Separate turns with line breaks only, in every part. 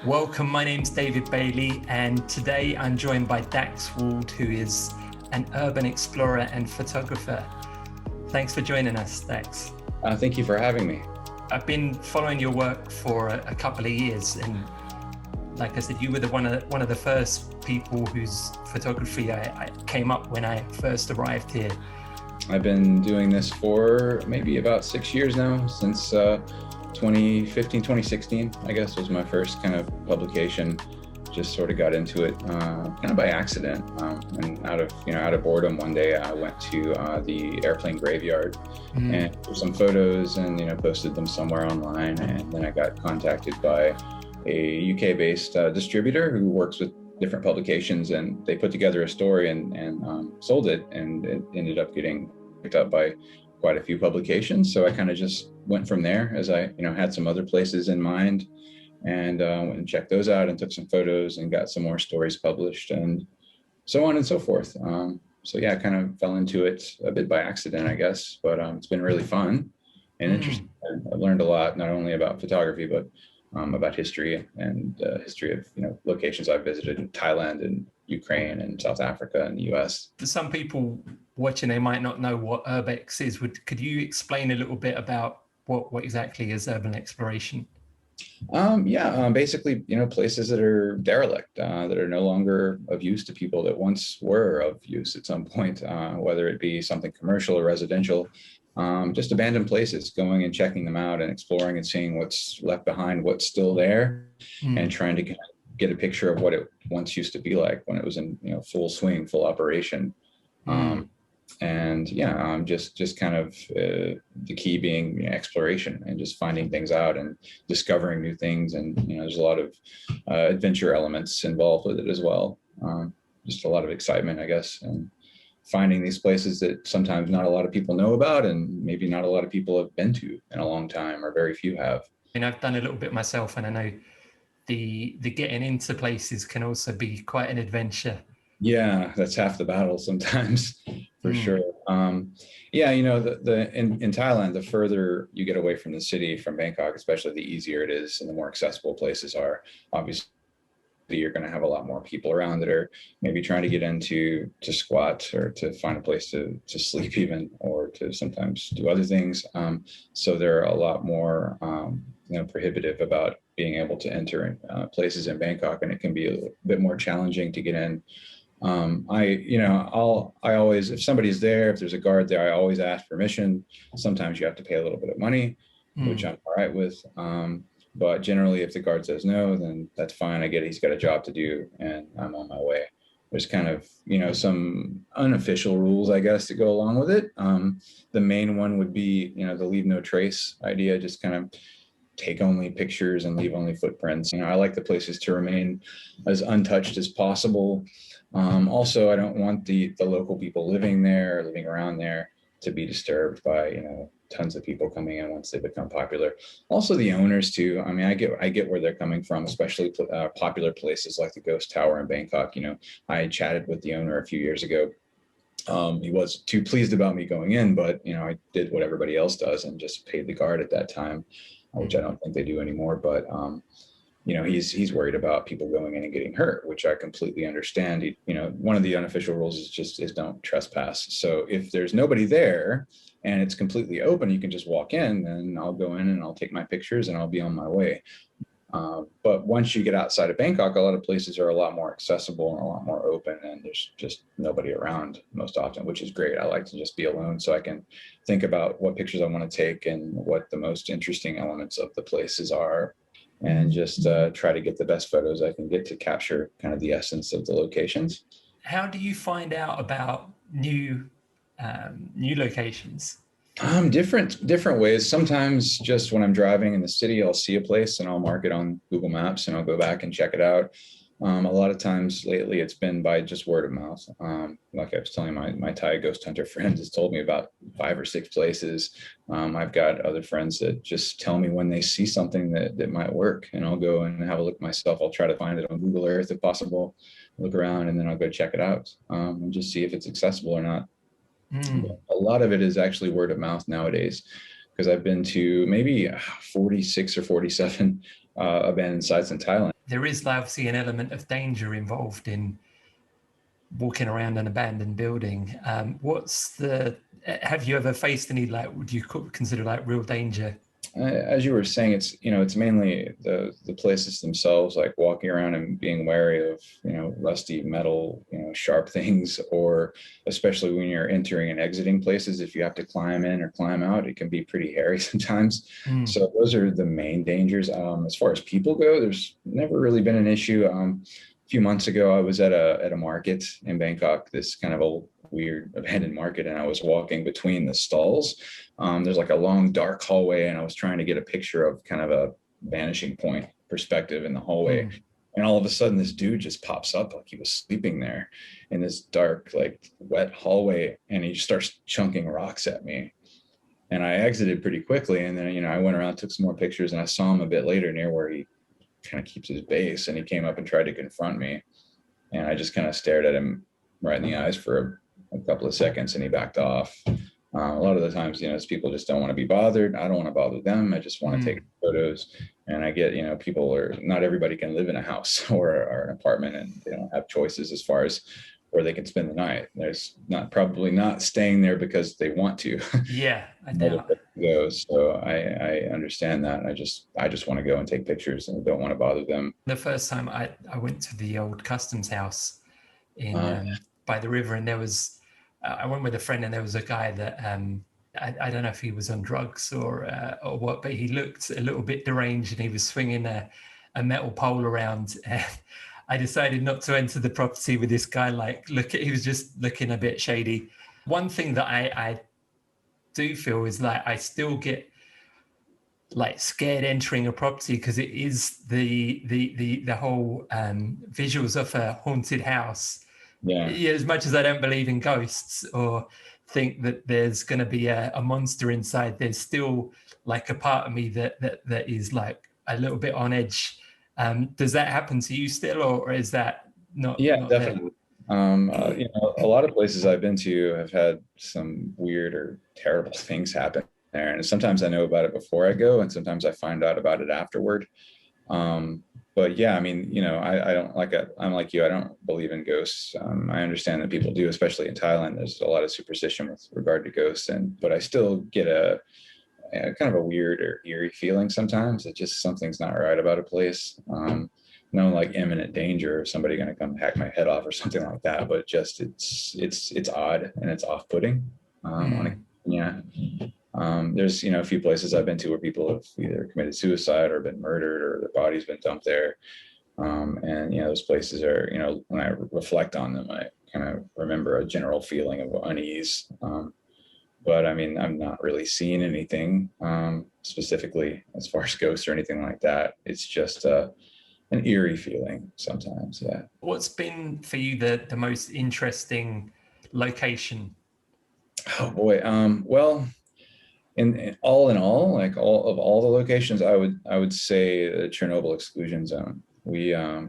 Welcome, my name's David Bailey, and today I'm joined by Dax Wald, who is an urban explorer and photographer. Thanks for joining us, Dax.
Thank you for having me.
I've been following your work for a couple of years, and like I said, you were one of the first people whose photography I came up when I first arrived here.
I've been doing this for maybe about 6 years now, since 2015, 2016, I guess, was my first kind of publication. Just sort of got into it kind of by accident, and out of boredom. One day I went to the airplane graveyard and took some photos and posted them somewhere online, and then I got contacted by a UK-based distributor who works with different publications, and they put together a story and sold it, and it ended up getting picked up by quite a few publications. So I kind of just went from there, as I had some other places in mind, and went and checked those out and took some photos and got some more stories published and so on and so forth. So yeah, I kind of fell into it a bit by accident, I guess, but it's been really fun and interesting. I've learned a lot, not only about photography, but about history and history of locations I've visited in Thailand and Ukraine and South Africa and the US.
For some people watching, they might not know what urbex is. Could you explain a little bit about what exactly is urban exploration?
Basically, places that are derelict, that are no longer of use to people that once were of use at some point, whether it be something commercial or residential. Just abandoned places, going and checking them out and exploring and seeing what's left behind, what's still there, and trying to get a picture of what it once used to be like when it was in full swing, full operation. Just kind of the key being exploration and just finding things out and discovering new things. And there's a lot of adventure elements involved with it as well. Just a lot of excitement, I guess, and finding these places that sometimes not a lot of people know about, and maybe not a lot of people have been to in a long time, or very few have.
And I've done a little bit myself, and I know the getting into places can also be quite an adventure.
Yeah, that's half the battle sometimes, for sure. In Thailand, the further you get away from the city, from Bangkok especially, the easier it is and the more accessible places are. Obviously, you're going to have a lot more people around that are maybe trying to get into to squat, or to find a place to sleep even, or to sometimes do other things. So they're a lot more prohibitive about being able to enter places in Bangkok, and it can be a bit more challenging to get in. I always, if somebody's there, if there's a guard there, I always ask permission. Sometimes you have to pay a little bit of money, which I'm all right with. But generally, if the guard says no, then that's fine. I get it. He's got a job to do, and I'm on my way. There's kind of, some unofficial rules, I guess, to go along with it. The main one would be, the leave no trace idea, just kind of take only pictures and leave only footprints. I like the places to remain as untouched as possible. Also, I don't want the local people living around there to be disturbed by, tons of people coming in once they become popular. Also, the owners too. I mean, I get where they're coming from, especially popular places like the Ghost Tower in Bangkok. I chatted with the owner a few years ago. He was too pleased about me going in, but I did what everybody else does and just paid the guard at that time, which I don't think they do anymore. But he's worried about people going in and getting hurt, which I completely understand. One of the unofficial rules is don't trespass. So if there's nobody there and it's completely open, you can just walk in, then I'll go in and I'll take my pictures and I'll be on my way. But once you get outside of Bangkok, a lot of places are a lot more accessible and a lot more open, and there's just nobody around most often, which is great. I like to just be alone so I can think about what pictures I want to take and what the most interesting elements of the places are, and just try to get the best photos I can get to capture kind of the essence of the locations.
How do you find out about new locations?
Different ways. Sometimes just when I'm driving in the city, I'll see a place and I'll mark it on Google Maps and I'll go back and check it out. A lot of times lately, it's been by just word of mouth. Like I was telling my Thai ghost hunter friends, has told me about 5 or 6 places. I've got other friends that just tell me when they see something that might work, and I'll go and have a look myself. I'll try to find it on Google Earth if possible, look around, and then I'll go check it out and just see if it's accessible or not. A lot of it is actually word of mouth nowadays, because I've been to maybe 46 or 47 abandoned sites in Thailand.
there is obviously an element of danger involved in walking around an abandoned building. Have you ever faced any, like, would you consider like real danger?
As you were saying, it's mainly the places themselves, like walking around and being wary of rusty metal, sharp things, or especially when you're entering and exiting places, if you have to climb in or climb out, it can be pretty hairy sometimes. So those are the main dangers. As far as people go, there's never really been an issue. A few months ago, I was at a market in Bangkok, this kind of old, weird abandoned market, and I was walking between the stalls. There's like a long dark hallway, and I was trying to get a picture of kind of a vanishing point perspective in the hallway. And all of a sudden this dude just pops up like he was sleeping there in this dark, like wet hallway, and he just starts chunking rocks at me. And I exited pretty quickly, and then I went around, took some more pictures, and I saw him a bit later near where he kind of keeps his base, and he came up and tried to confront me, and I just kind of stared at him right in the eyes for a couple of seconds, and he backed off. A lot of the times, people just don't want to be bothered. I don't want to bother them. I just want to take photos. And I get, not everybody can live in a house or an apartment, and they don't have choices as far as where they can spend the night. There's probably not staying there because they want to.
Yeah, I doubt.
So I understand that. I just want to go and take pictures and don't want to bother them.
The first time I went to the old customs house in by the river, and there was I went with a friend, and there was a guy that I don't know if he was on drugs or what, but he looked a little bit deranged, and he was swinging a metal pole around. And I decided not to enter the property with this guy. He was just looking a bit shady. One thing that I do feel is like I still get like scared entering a property, because it is the whole visuals of a haunted house.
Yeah.
As much as I don't believe in ghosts or think that there's going to be a monster inside, there's still like a part of me that is like a little bit on edge. Does that happen to you still, or is that not?
Yeah,
not
definitely. A lot of places I've been to have had some weird or terrible things happen there, and sometimes I know about it before I go, and sometimes I find out about it afterward. But yeah, I mean, I don't I'm like you. I don't believe in ghosts. I understand that people do, especially in Thailand. There's a lot of superstition with regard to ghosts, but I still get a kind of a weird or eerie feeling sometimes. It just something's not right about a place. No like imminent danger of somebody going to come hack my head off or something like that, but just it's odd and it's off-putting. There's a few places I've been to where people have either committed suicide or been murdered or their body's been dumped there. And those places are, when I reflect on them, I kind of remember a general feeling of unease. But I mean, I'm not really seeing anything specifically as far as ghosts or anything like that. It's just an eerie feeling sometimes. Yeah.
What's been for you the most interesting location?
Oh boy. Well, in all, like all the locations, I would say the Chernobyl exclusion zone. We I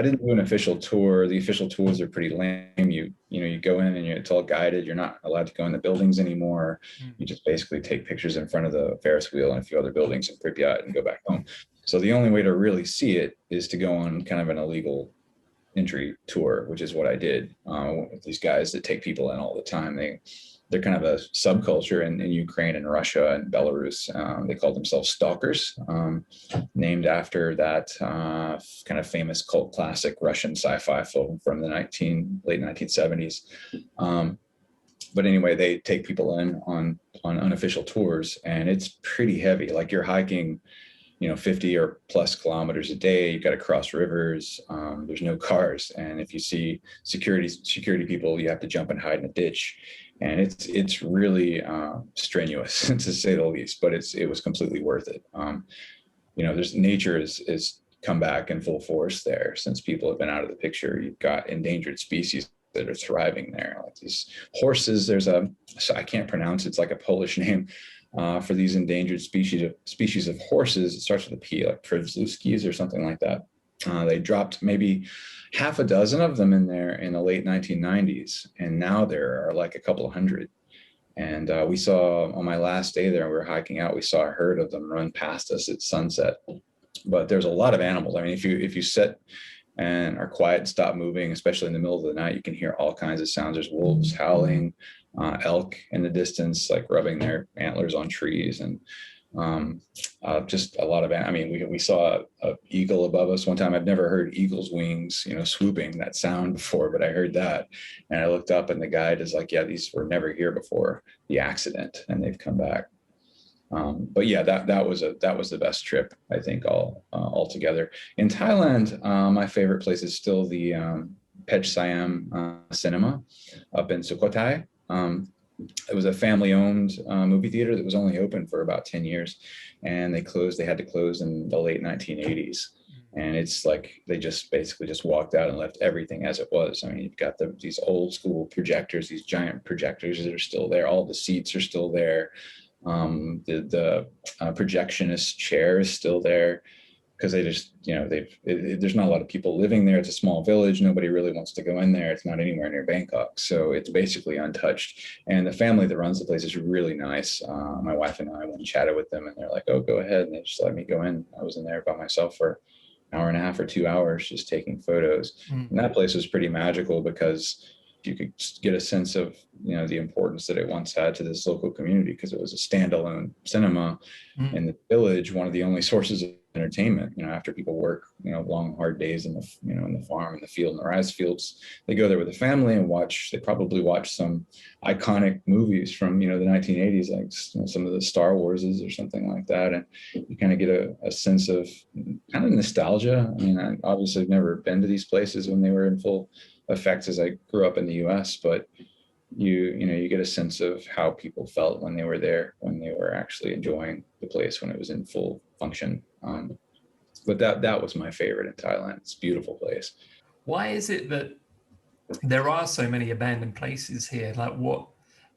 didn't do an official tour. The official tours are pretty lame. You go in and it's all guided. You're not allowed to go in the buildings anymore. You just basically take pictures in front of the Ferris wheel and a few other buildings in Pripyat and go back home. So the only way to really see it is to go on kind of an illegal entry tour, which is what I did with these guys that take people in all the time. They're kind of a subculture in Ukraine and Russia and Belarus. They call themselves stalkers, named after that kind of famous cult classic Russian sci-fi film from the late 1970s. But anyway, they take people in on unofficial tours, and it's pretty heavy. Like you're hiking 50 or plus kilometers a day. You've got to cross rivers. There's no cars. And if you see security people, you have to jump and hide in a ditch. And it's really strenuous to say the least, but it was completely worth it. There's nature is come back in full force there since people have been out of the picture. You've got endangered species that are thriving there, like these horses. I can't pronounce, it's like a Polish name for these endangered species of horses. It starts with a P, like Przewalskis or something like that. They dropped maybe half a dozen of them in there in the late 1990s, and now there are like a couple of hundred. And we saw on my last day there, we were hiking out, we saw a herd of them run past us at sunset. but there's a lot of animals. I mean, if you sit and are quiet and stop moving, especially in the middle of the night, you can hear all kinds of sounds. There's wolves howling, elk in the distance, like rubbing their antlers on trees, and just a lot of, I mean, we saw a eagle above us one time. I've never heard eagle's wings, swooping, that sound before, but I heard that. And I looked up and the guide is like, yeah, these were never here before the accident, and they've come back. But yeah, that was the best trip, I think, all together. In Thailand, my favorite place is still the Pech Siam cinema up in Sukhothai. It was a family-owned movie theater that was only open for about 10 years, and they had to close in the late 1980s. And it's like they just basically just walked out and left everything as it was. I mean, you've got these old school projectors, these giant projectors that are still there. All the seats are still there. The projectionist chair is still there, because they just, there's not a lot of people living there. It's a small village. Nobody really wants to go in there. It's not anywhere near Bangkok. So it's basically untouched. And the family that runs the place is really nice. My wife and I went and chatted with them, and they're like, oh, go ahead. And they just let me go in. I was in there by myself for an hour and a half or 2 hours just taking photos. And that place was pretty magical, because you could get a sense of, the importance that it once had to this local community, because it was a standalone cinema in the village, one of the only sources of entertainment. After people work, long, hard days in the, in the farm, in the field, in the rice fields, they go there with a family and they probably watch some iconic movies from, the 1980s, like some of the Star Warses or something like that. And you kind of get a sense of kind of nostalgia. I mean, I obviously have never been to these places when they were in full effect, as I grew up in the US, but you get a sense of how people felt when they were there, when they were actually enjoying the place, when it was in full function. But that was my favorite in Thailand. It's a beautiful place.
Why is it that there are so many abandoned places here? Like what?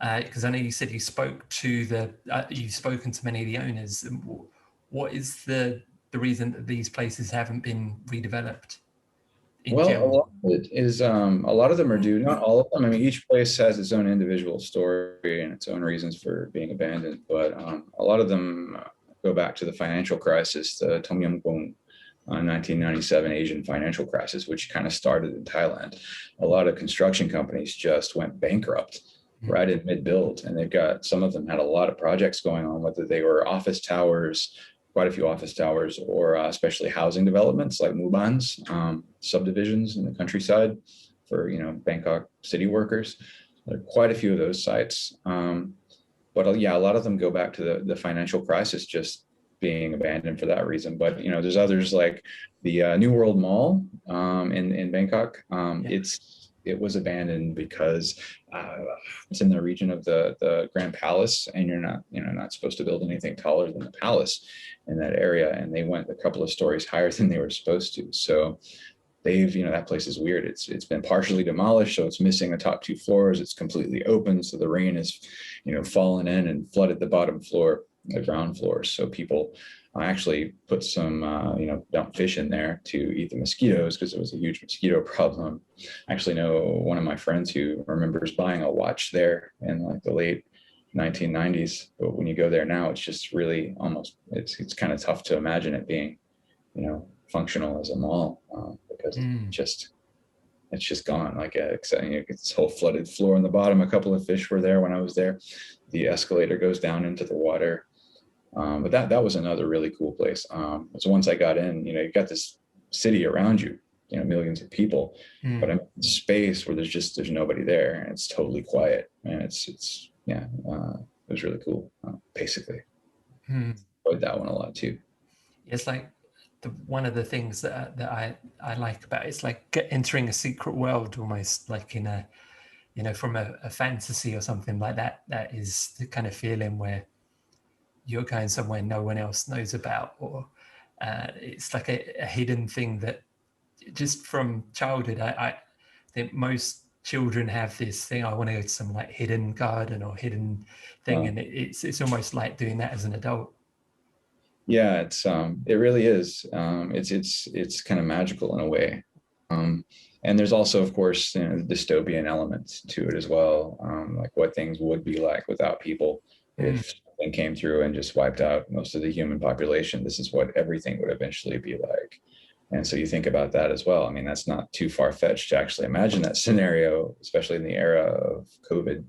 Because I know you said you've spoken to many of the owners. What is the reason that these places haven't been redeveloped?
Well, a lot of it is, a lot of them are due, not all of them. I mean, each place has its own individual story and its own reasons for being abandoned, but a lot of them go back to the financial crisis, the Tom Yum Goong 1997 Asian financial crisis, which kind of started in Thailand. A lot of construction companies just went bankrupt right in mid-build, and some of them had a lot of projects going on, whether they were office towers, quite a few office towers, or especially housing developments like Mubans, subdivisions in the countryside for, Bangkok city workers. There are quite a few of those sites. But yeah, a lot of them go back to the financial crisis just being abandoned for that reason. But, there's others like the New World Mall in Bangkok. It was abandoned because it's in the region of the Grand Palace, and you're not supposed to build anything taller than the palace in that area. And they went a couple of stories higher than they were supposed to. So that place is weird. It's been partially demolished, so it's missing the top 2 floors. It's completely open, so the rain has, fallen in and flooded the bottom floor, the ground floors. So people actually put some, dump fish in there to eat the mosquitoes, because it was a huge mosquito problem. I actually know one of my friends who remembers buying a watch there in like the late 1990s. But when you go there now, it's just really it's kind of tough to imagine it being, functional as a mall, because it's just gone. Like it's whole flooded floor on the bottom. A couple of fish were there when I was there. The escalator goes down into the water. But that was another really cool place. So once I got in, you've got this city around you, millions of people, but I'm in space where there's nobody there, and it's totally quiet, and it was really cool. Basically, enjoyed that one a lot too.
It's like one of the things that I like about it's like entering a secret world, almost like in a, from a fantasy or something like that. That is the kind of feeling where you're going somewhere no one else knows about, or it's like a hidden thing that just from childhood, I think most children have this thing. I want to go to some like hidden garden or hidden thing, and it's almost like doing that as an adult.
Yeah, it really is. It's kind of magical in a way. And there's also, of course, dystopian elements to it as well, like what things would be like without people. if something came through and just wiped out most of the human population, this is what everything would eventually be like. And so you think about that as well. I mean, that's not too far-fetched to actually imagine that scenario, especially in the era of COVID.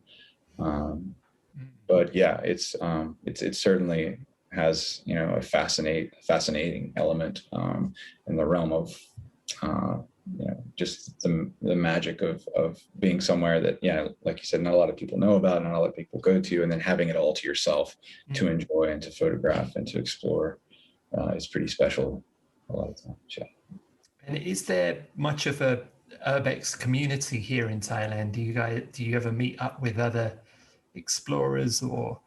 But yeah, it certainly has, you know, a fascinating element in the realm of you know, just the magic of being somewhere that, yeah, like you said, not a lot of people know about, not a lot of people go to, and then having it all to yourself to enjoy and to photograph and to explore is pretty special a lot of times. Yeah.
And is there much of a urbex community here in Thailand? Do you ever meet up with other explorers or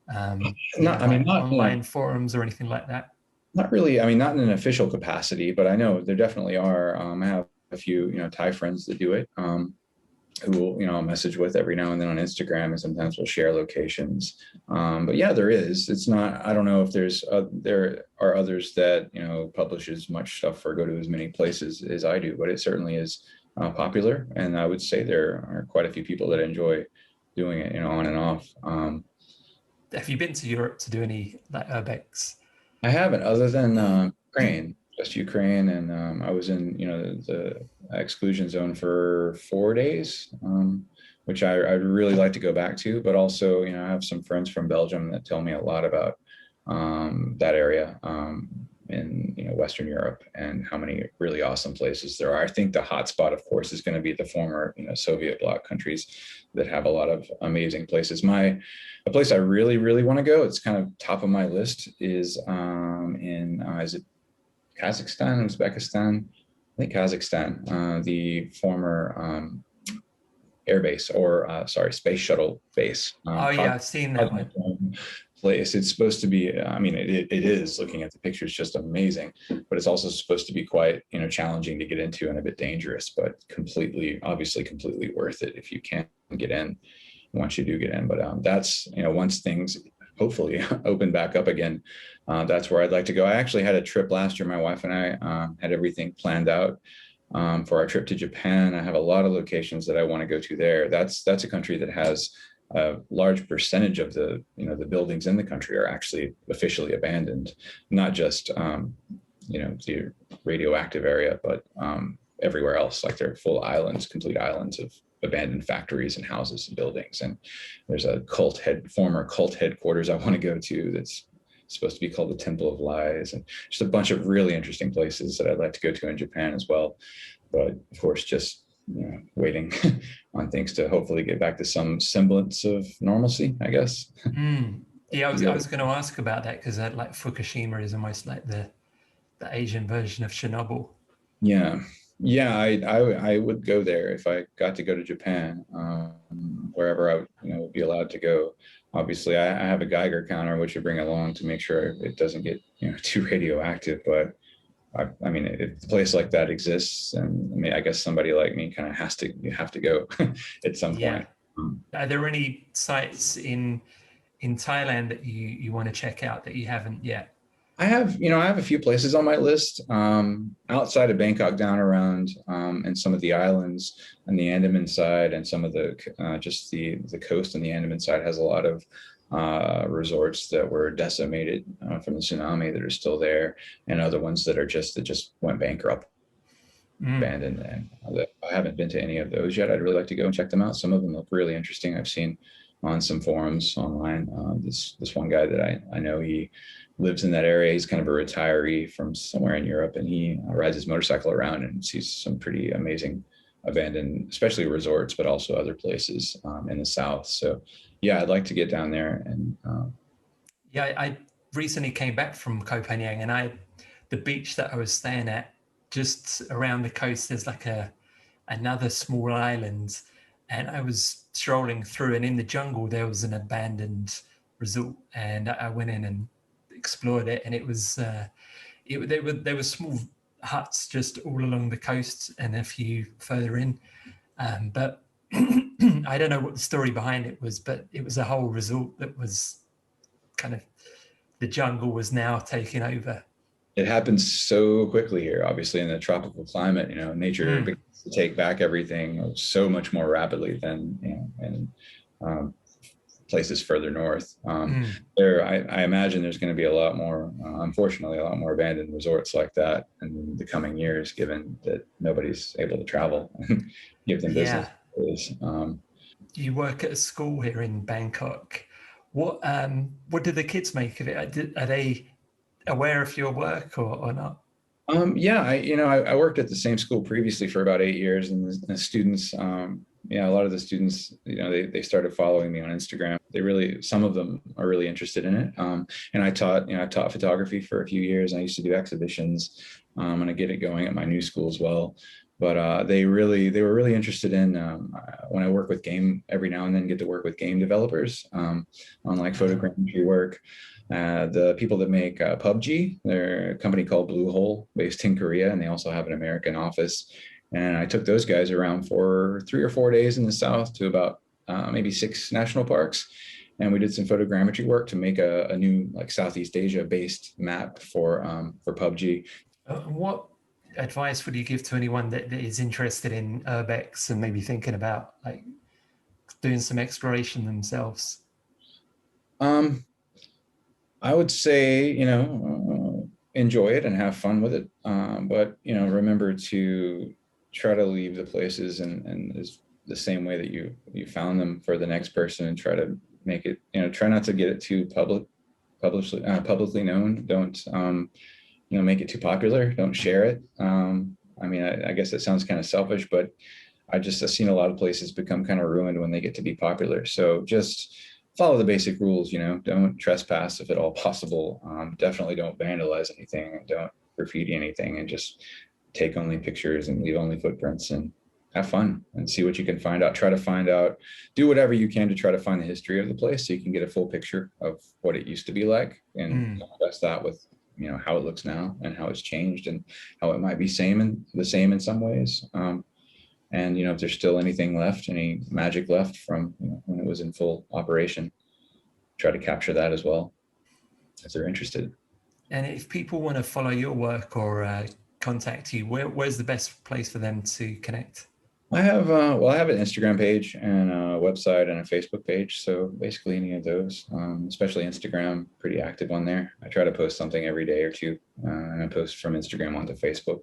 Not, I mean,
like
not, you know,
online forums or anything like that?
not really. I mean, not in an official capacity, but I know there definitely are. I have a few, you know, Thai friends that do it, who will, you know, I'll message with every now and then on Instagram, and sometimes we'll share locations. But yeah, there is. It's not. I don't know if there are others that, you know, publish as much stuff or go to as many places as I do, but it certainly is popular, and I would say there are quite a few people that enjoy doing it, you know, on and off.
Have you been to Europe to do any like urbex?
I haven't, other than Ukraine, just Ukraine, and I was in, you know, the exclusion zone for 4 days, which I'd really like to go back to. But also, you know, I have some friends from Belgium that tell me a lot about that area in, you know, Western Europe, and how many really awesome places there are. I think the hotspot, of course, is going to be the former, you know, Soviet bloc countries that have a lot of amazing places. A place I really want to go, it's kind of top of my list, is in is it Kazakhstan, Uzbekistan? I think Kazakhstan, the former airbase, or sorry, space shuttle base.
Oh yeah, I've seen that one.
Place. It's supposed to be, I mean, it is, looking at the pictures, just amazing, but it's also supposed to be quite, you know, challenging to get into and a bit dangerous, but obviously completely worth it if you can get in, once you do get in. But that's, you know, once things hopefully open back up again, that's where I'd like to go. I actually had a trip last year. My wife and I had everything planned out for our trip to Japan. I have a lot of locations that I want to go to there. That's a country that has a large percentage of the, you know, the buildings in the country are actually officially abandoned, not just you know, the radioactive area, but everywhere else. Like, they're full islands, complete islands of abandoned factories and houses and buildings. And there's a former cult headquarters I want to go to that's supposed to be called the Temple of Lies, and just a bunch of really interesting places that I'd like to go to in Japan as well. But of course, just, you know, waiting on things to hopefully get back to some semblance of normalcy, I guess.
Yeah, I was going to ask about that, because like Fukushima is almost like the Asian version of Chernobyl.
Yeah, I would go there if I got to go to Japan, wherever I would, you know, would be allowed to go. Obviously, I have a Geiger counter, which I bring along to make sure it doesn't get, you know, too radioactive. But I mean, if a place like that exists, and I mean, I guess somebody like me kind of have to go at some point.
Are there any sites in Thailand that you want to check out that you haven't yet?
I have a few places on my list outside of Bangkok, down around and some of the islands and the Andaman side, and some of the just the coast and the Andaman side has a lot of resorts that were decimated from the tsunami that are still there, and other ones that just went bankrupt, abandoned. And I haven't been to any of those yet. I'd really like to go and check them out. Some of them look really interesting. I've seen on some forums online. This one guy that I know, he lives in that area. He's kind of a retiree from somewhere in Europe, and he rides his motorcycle around and sees some pretty amazing abandoned, especially resorts, but also other places in the south. So yeah, I'd like to get down there. And
yeah, I recently came back from Koh Phangan, and the beach that I was staying at, just around the coast, there's like another small island, and I was strolling through, and in the jungle there was an abandoned resort, and I went in and explored it, and it was there were small huts just all along the coast and a few further in, but I don't know what the story behind it was, but it was a whole resort that was kind of, the jungle was now taking over.
It happens so quickly here, obviously, in the tropical climate. You know, nature begins to take back everything so much more rapidly than, you know, and places further north. I imagine there's going to be a lot more, unfortunately, a lot more abandoned resorts like that in the coming years, given that nobody's able to travel and give them business.
You work at a school here in Bangkok. What do the kids make of it? Are they aware of your work or not?
I worked at the same school previously for about 8 years, and the students, a lot of the students, they started following me on Instagram. Some of them are really interested in it. And I taught photography for a few years. I used to do exhibitions, and I get it going at my new school as well. But they were really interested in when I work with every now and then get to work with game developers on like photogrammetry work. The people that make PUBG, they're a company called Bluehole based in Korea, and they also have an American office. And I took those guys around for 3 or 4 days in the south to about maybe 6 national parks. And we did some photogrammetry work to make a new like Southeast Asia based map for PUBG.
What advice would you give to anyone that is interested in urbex and maybe thinking about like doing some exploration themselves?
I would say, enjoy it and have fun with it. But, remember to try to leave the places and the same way that you found them for the next person, and try to make it, try not to get it too publicly known. Don't, make it too popular. Don't share it. I guess that sounds kind of selfish, but I've seen a lot of places become kind of ruined when they get to be popular. So just follow the basic rules, don't trespass if at all possible. Definitely don't vandalize anything, and don't graffiti anything, and just take only pictures and leave only footprints, and have fun and see what you can find out. Try to find out, do whatever you can to try to find the history of the place so you can get a full picture of what it used to be like, and contrast that with, how it looks now and how it's changed and how it might be the same in some ways. And, if there's still anything left, any magic left from when it was in full operation, try to capture that as well if they're interested.
And if people want to follow your work or contact you, where's the best place for them to connect?
I have an Instagram page and a website and a Facebook page. So basically any of those, especially Instagram, pretty active on there. I try to post something every day or two, and I post from Instagram onto Facebook.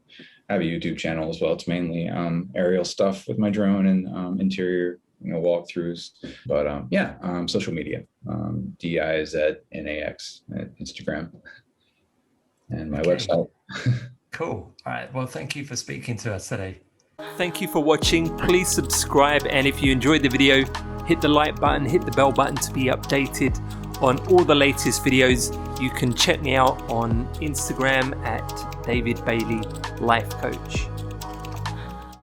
I have a YouTube channel as well. It's mainly aerial stuff with my drone and interior walkthroughs. But social media, diznax at Instagram, and my website.
Cool. All right. Well, thank you for speaking to us today.
Thank you for watching. Please subscribe, and if you enjoyed the video, hit the like button, hit the bell button to be updated on all the latest videos. You can check me out on Instagram at David Bailey Life Coach.